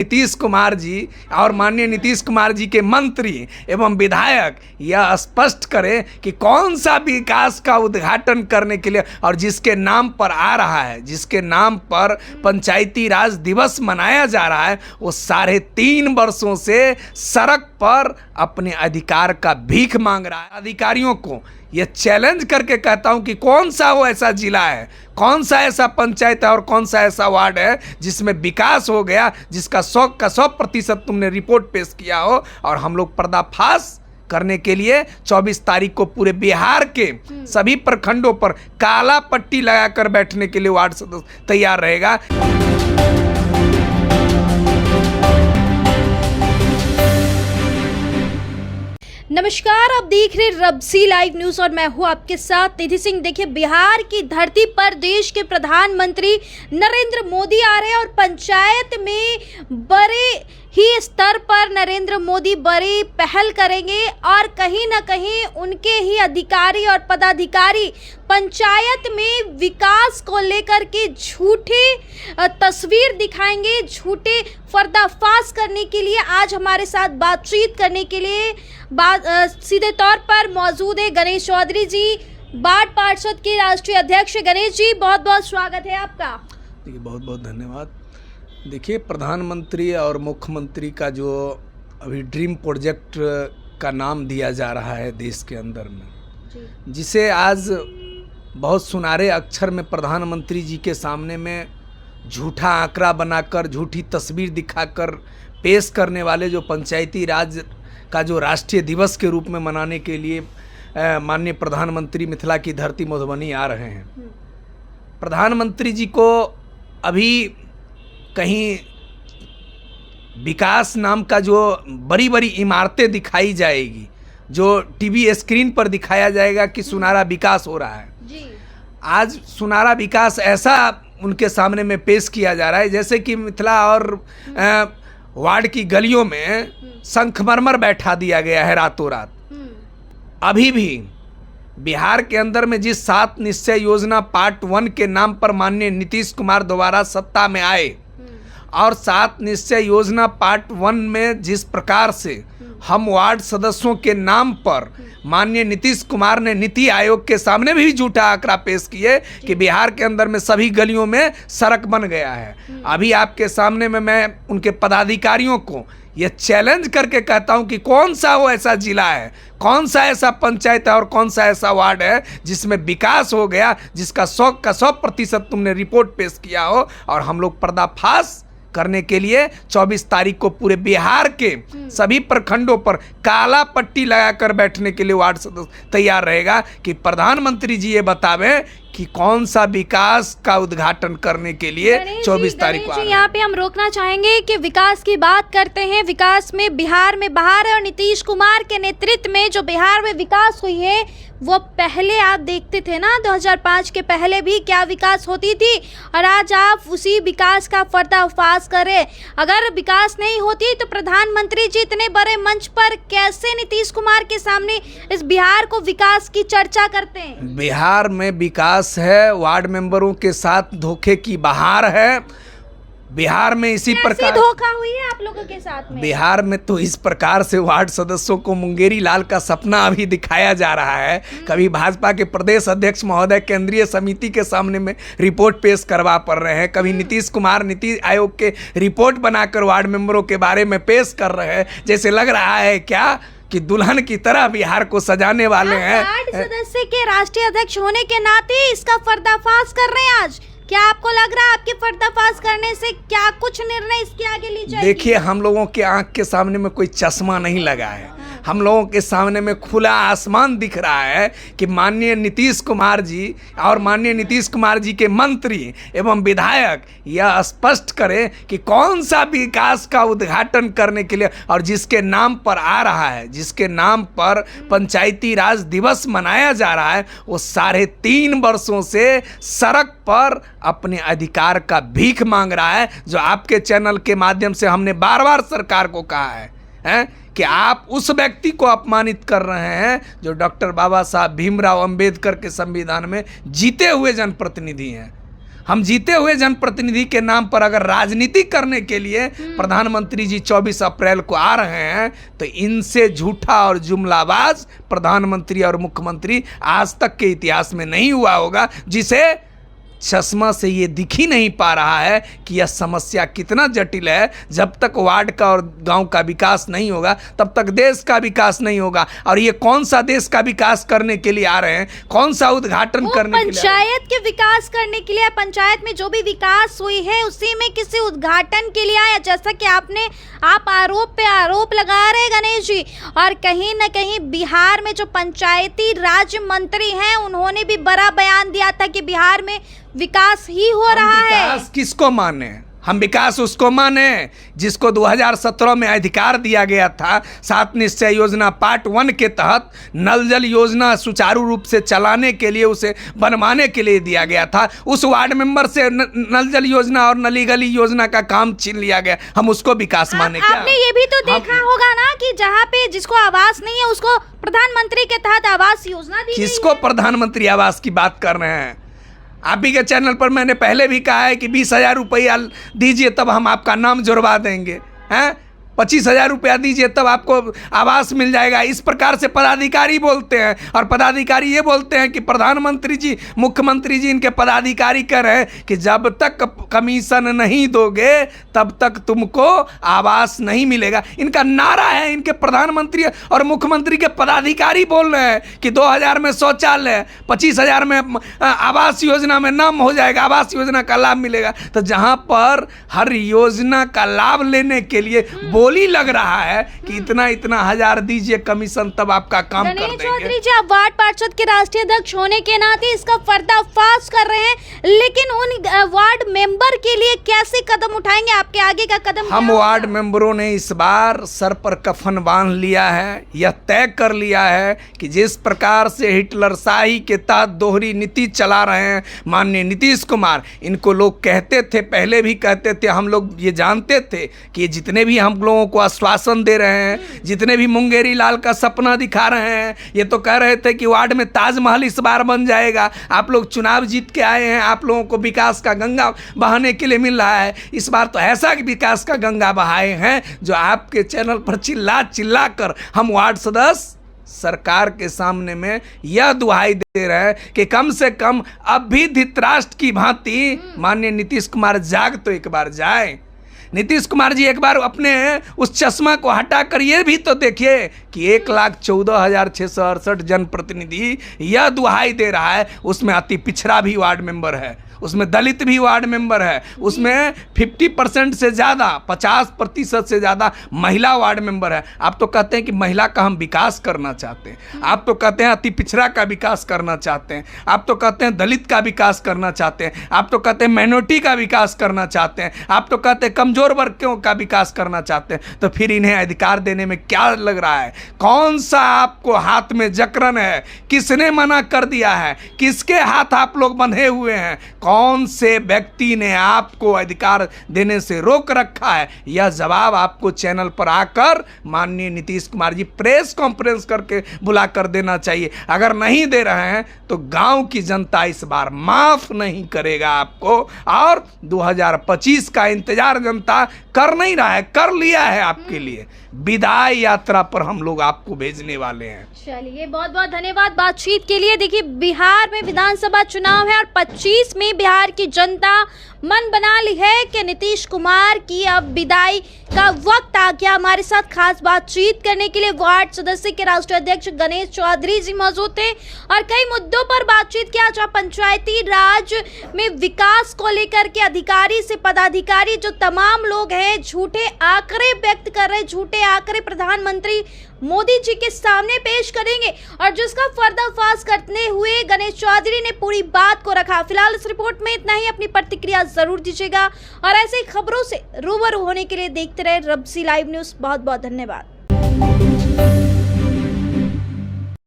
नीतीश कुमार जी और माननीय नीतीश कुमार जी के मंत्री एवं विधायक यह स्पष्ट करें कि कौन सा विकास का उद्घाटन करने के लिए और जिसके नाम पर आ रहा है, जिसके नाम पर पंचायती राज दिवस मनाया जा रहा है, वो 3.5 वर्षों से सड़क पर अपने अधिकार का भीख मांग रहा है। अधिकारियों को यह चैलेंज करके कहता हूं कि कौन सा वो ऐसा जिला है, कौन सा ऐसा पंचायत है और कौन सा ऐसा वार्ड है जिसमें विकास हो गया, जिसका 100% तुमने रिपोर्ट पेश किया हो। और हम लोग पर्दाफाश करने के लिए 24 तारीख को पूरे बिहार के सभी प्रखंडों पर काला पट्टी लगाकर बैठने के लिए वार्ड सदस्य तैयार रहेगा। नमस्कार, आप देख रहे रबसी लाइव न्यूज और मैं हूं आपके साथ निधि सिंह। देखिए, बिहार की धरती पर देश के प्रधानमंत्री नरेंद्र मोदी आ रहे हैं और पंचायत में बड़े ही स्तर पर नरेंद्र मोदी बड़ी पहल करेंगे और कहीं ना कहीं उनके ही अधिकारी और पदाधिकारी पंचायत में विकास को लेकर के झूठी तस्वीर दिखाएंगे। झूठे पर्दाफाश करने के लिए आज हमारे साथ बातचीत करने के लिए सीधे तौर पर मौजूद है गणेश चौधरी जी, वार्ड पार्षद के राष्ट्रीय अध्यक्ष। गणेश जी, बहुत बहुत स्वागत है आपका। बहुत बहुत धन्यवाद। देखिए, प्रधानमंत्री और मुख्यमंत्री का जो अभी ड्रीम प्रोजेक्ट का नाम दिया जा रहा है देश के अंदर में, जिसे आज बहुत सुनहरे अक्षर में प्रधानमंत्री जी के सामने में झूठा आंकड़ा बनाकर, झूठी तस्वीर दिखाकर पेश करने वाले जो पंचायती राज का जो राष्ट्रीय दिवस के रूप में मनाने के लिए माननीय प्रधानमंत्री मिथिला की धरती मधुबनी आ रहे हैं। प्रधानमंत्री जी को अभी कहीं विकास नाम का जो बड़ी बड़ी इमारतें दिखाई जाएगी, जो टीवी स्क्रीन पर दिखाया जाएगा कि सुनहरा विकास हो रहा है जी। आज सुनहरा विकास ऐसा उनके सामने में पेश किया जा रहा है जैसे कि मिथिला और वार्ड की गलियों में संगमरमर बैठा दिया गया है रातों रात। अभी भी बिहार के अंदर में जिस 7 निश्चय योजना पार्ट 1 के नाम पर माननीय नीतीश कुमार दोबारा सत्ता में आए और 7 निश्चय योजना पार्ट 1 में जिस प्रकार से हम वार्ड सदस्यों के नाम पर माननीय नीतीश कुमार ने नीति आयोग के सामने भी झूठा आंकड़ा पेश किए कि बिहार के अंदर में सभी गलियों में सड़क बन गया है। अभी आपके सामने में मैं उनके पदाधिकारियों को यह चैलेंज करके कहता हूं कि कौन सा वो ऐसा जिला है, कौन सा ऐसा पंचायत है और कौन सा ऐसा वार्ड है जिसमें विकास हो गया, जिसका 100% तुमने रिपोर्ट पेश किया हो। और हम लोग पर्दाफाश करने के लिए 24 तारीख को पूरे बिहार के सभी प्रखंडों पर काला पट्टी लगाकर बैठने के लिए वार्ड सदस्य तैयार रहेगा कि प्रधानमंत्री जी ये बतावें कि कौन सा विकास का उद्घाटन करने के लिए 24 तारीख को। यहाँ पे हम रोकना चाहेंगे कि विकास की बात करते हैं। विकास में बिहार में बहार है और नीतीश कुमार के नेतृत्व में जो बिहार में विकास हुई है वो पहले आप देखते थे ना, 2005 के पहले भी क्या विकास होती थी और आज आप उसी विकास का पर्दाफाश करें। अगर विकास नहीं होती तो प्रधानमंत्री जी इतने बड़े मंच पर कैसे नीतीश कुमार के सामने इस बिहार को विकास की चर्चा करते हैं? बिहार में विकास है, वार्ड मेंबरों के साथ धोखे की बहार है। बिहार में इसी प्रकार धोखा हुई है आप लोगों के साथ में। बिहार में तो इस प्रकार से वार्ड सदस्यों को मुंगेरी लाल का सपना अभी दिखाया जा रहा है। कभी भाजपा के प्रदेश अध्यक्ष महोदय केंद्रीय समिति के सामने में रिपोर्ट पेश करवा पड़ रहे हैं, कभी नीतीश कुमार नीति आयोग के रिपोर्ट बनाकर वार्ड मेंबरों के बारे में पेश कर रहे हैं। जैसे लग रहा है क्या कि दुल्हन की तरह बिहार को सजाने वाले हैं। वार्ड सदस्य के राष्ट्रीय अध्यक्ष होने के नाते इसका पर्दाफाश कर रहे हैं आज। क्या आपको लग रहा है आपके पर्दाफाश करने से क्या कुछ निर्णय इसके आगे ली जाएगी? देखिए, हम लोगों के आंख के सामने में कोई चश्मा नहीं लगा है। हम लोगों के सामने में खुला आसमान दिख रहा है कि माननीय नीतीश कुमार जी और माननीय नीतीश कुमार जी के मंत्री एवं विधायक यह स्पष्ट करें कि कौन सा विकास का उद्घाटन करने के लिए और जिसके नाम पर आ रहा है, जिसके नाम पर पंचायती राज दिवस मनाया जा रहा है, वो 3.5 वर्षों से सड़क पर अपने अधिकार का भीख मांग रहा है। जो आपके चैनल के माध्यम से हमने बार बार सरकार को कहा है कि आप उस व्यक्ति को अपमानित कर रहे हैं जो डॉक्टर बाबा साहब भीमराव अंबेडकर के संविधान में जीते हुए जनप्रतिनिधि हैं। हम जीते हुए जनप्रतिनिधि के नाम पर अगर राजनीति करने के लिए प्रधानमंत्री जी 24 अप्रैल को आ रहे हैं तो इनसे झूठा और जुमलाबाज प्रधानमंत्री और मुख्यमंत्री आज तक के इतिहास में नहीं हुआ होगा, जिसे चश्मा से ये दिख ही नहीं पा रहा है कि यह समस्या कितना जटिल है। जब तक वार्ड का और गांव का विकास नहीं होगा तब तक देश का विकास नहीं होगा। और ये कौन सा देश का विकास करने के लिए आ रहे हैं, कौन सा उद्घाटन करने के लिए? पंचायत के विकास करने के लिए, पंचायत में जो भी विकास हुई है उसी में किसी उद्घाटन के लिए आया, जैसा कि आप आरोप पे आरोप लगा रहे गणेश जी। और कहीं ना कहीं बिहार में जो पंचायती राज मंत्री हैं उन्होंने भी बड़ा बयान दिया था कि बिहार में विकास ही हो रहा है। विकास किसको माने? हम विकास उसको माने जिसको 2017 में अधिकार दिया गया था 7 निश्चय योजना पार्ट 1 के तहत नल जल योजना सुचारू रूप से चलाने के लिए, उसे बनवाने के लिए दिया गया था। उस वार्ड मेंबर से नल जल योजना और नली गली योजना का काम छीन लिया गया, हम उसको विकास माने क्या? आपने ये भी तो देखा होगा ना कि जहाँ पे जिसको आवास नहीं है उसको प्रधानमंत्री के तहत आवास योजना दी। किसको प्रधानमंत्री आवास की बात कर रहे हैं? आप ही के चैनल पर मैंने पहले भी कहा है कि 20,000 रुपया दीजिए तब हम आपका नाम जुड़वा देंगे, हैं? 25,000 रुपया दीजिए तब आपको आवास मिल जाएगा। इस प्रकार से पदाधिकारी बोलते हैं। और पदाधिकारी ये बोलते हैं कि प्रधानमंत्री जी, मुख्यमंत्री जी, इनके पदाधिकारी कह रहे हैं कि जब तक कमीशन नहीं दोगे तब तक तुमको आवास नहीं मिलेगा। इनका नारा है। इनके प्रधानमंत्री और मुख्यमंत्री के पदाधिकारी बोल रहे हैं कि 2,000 में शौचालय, 25,000 में आवास योजना में नाम हो जाएगा, आवास योजना का लाभ मिलेगा। तो जहाँ पर हर योजना का लाभ लेने के लिए बोली लग रहा है कि इतना इतना हजार दीजिए कमीशन तब आपका काम कर देंगे। चौधरी जी, आप वार्ड पार्षद के राष्ट्रीय अध्यक्ष होने के नाते इसका पर्दाफाश कर रहे हैं, लेकिन उन वार्ड मेंबर के लिए कैसे कदम उठाएंगे? आपके आगे का कदम हम वार्ड मेंबरों ने इस बार सर पर कफन बांध लिया है। यह तय कर लिया है कि जिस प्रकार से हिटलरशाही के तहत दोहरी नीति चला रहे हैं माननीय नीतीश कुमार, इनको लोग कहते थे, पहले भी कहते थे, हम लोग ये जानते थे कि जितने भी हम लोगों को आश्वासन दे रहे हैं, जितने भी मुंगेरी लाल का सपना दिखा रहे हैं, ये तो कह रहे थे कि वार्ड में ताजमहल इस बार बन जाएगा। आप लोग चुनाव जीत के आए हैं, आप लोगों को विकास का गंगा बहाने के लिए मिल रहा है। इस बार तो ऐसा विकास का गंगा बहाए हैं जो आपके चैनल पर चिल्ला चिल्ला कर हम वार्ड सदस्य सरकार के सामने में यह दुहाई दे रहे हैं कि कम से कम अब भी धृतराष्ट्र की भांति माननीय नीतीश कुमार जाग तो एक बार जाए। नीतीश कुमार जी एक बार अपने उस चश्मा को हटाकर ये भी तो देखिए कि 1,14,668 जनप्रतिनिधि यह दुहाई दे रहा है, उसमें अति पिछड़ा भी वार्ड मेंबर है, उसमें दलित भी वार्ड मेंबर है, उसमें 50% से ज़्यादा, 50% से ज़्यादा महिला वार्ड मेंबर है। आप तो कहते हैं कि महिला का हम विकास करना चाहते हैं, आप तो कहते हैं अति पिछड़ा का विकास करना चाहते हैं, आप तो कहते हैं दलित का विकास करना चाहते हैं, आप तो कहते हैं माइनॉरिटी का विकास करना चाहते हैं, आप तो कहते हैं कमजोर वर्गों का विकास करना चाहते हैं। तो फिर इन्हें अधिकार देने में क्या लग रहा है? कौन सा आपको हाथ में जकरन है? किसने मना कर दिया है? किसके हाथ आप लोग बंधे हुए हैं? कौन से व्यक्ति ने आपको अधिकार देने से रोक रखा है? यह जवाब आपको चैनल पर आकर माननीय नीतीश कुमार जी प्रेस कॉन्फ्रेंस करके बुला कर देना चाहिए। अगर नहीं दे रहे हैं तो गांव की जनता इस बार माफ नहीं करेगा आपको, और 2025 का इंतजार जनता कर नहीं रहा है, कर लिया है आपके लिए। विदाई यात्रा पर हम लोग आपको भेजने वाले हैं। चलिए, बहुत बहुत धन्यवाद बातचीत के लिए। देखिए, बिहार में विधानसभा चुनाव है और 25 में बिहार की जनता मन बना ली है कि नीतीश कुमार की अब विदाई का वक्त आ गया। हमारे साथ खास बातचीत करने के लिए वार्ड सदस्य के राष्ट्रीय अध्यक्ष गणेश चौधरी जी मौजूद थे और कई मुद्दों पर बातचीत किया, जहाँ पंचायती राज में विकास को लेकर के अधिकारी से पदाधिकारी जो तमाम लोग हैं झूठे आंकड़े व्यक्त कर रहे, झूठे आंकड़े प्रधानमंत्री मोदी जी के सामने पेश करेंगे और जिसका पर्दाफाश करते हुए गणेश चौधरी ने पूरी बात को रखा। फिलहाल इस रिपोर्ट में इतना ही। अपनी प्रतिक्रिया जरूर दीजिएगा और ऐसे खबरों से रूबरू होने के लिए देखते रहे रब्सी लाइव न्यूज़। बहुत बहुत धन्यवाद।